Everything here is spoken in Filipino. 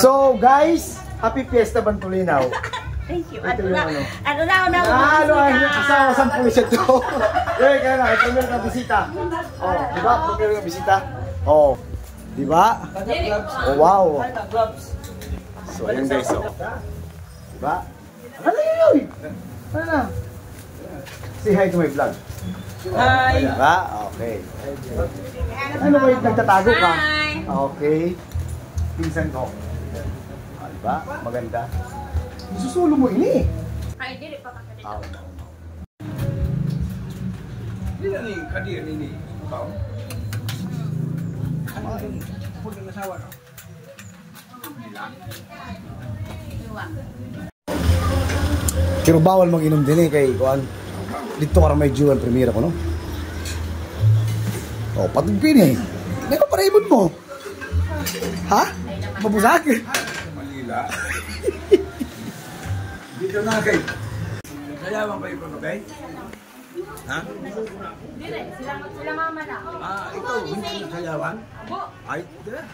So guys, happy Fiesta Bantulinaw. Thank you. Ito yung ano. Ano na Ay, kasama sa pulis ito. Eh, kaya na, premier ka bisita. Oh, di ba? Premier ka bisita. Oh, di ba? Oh, wow. So, ayun guys, oh. Di ba? Ano yun? Ano na? Say hi to my vlog. Hi. Di ba? Okay. Ano ba yung nagtatago ka? Okay. Pinsan ko. Di ba? Maganda. Susulo mo ini. Ay, dili pa kakadito. Hindi na ni kadir ini. Ikaw? Ano yung pud ng asawa no? Pero bawal mag-inom din kay kuan. Dito para may Jewel premiere ko no. Oh, patugpin eh. Ano pa raibon mo? Ha? Mabusag. Malila. Dito na kay. Sayawan pa ikaw, okay? Ha? Dili, sila mama na. Ikaw, hindi ka sayawan? Abo. Ay, dito na.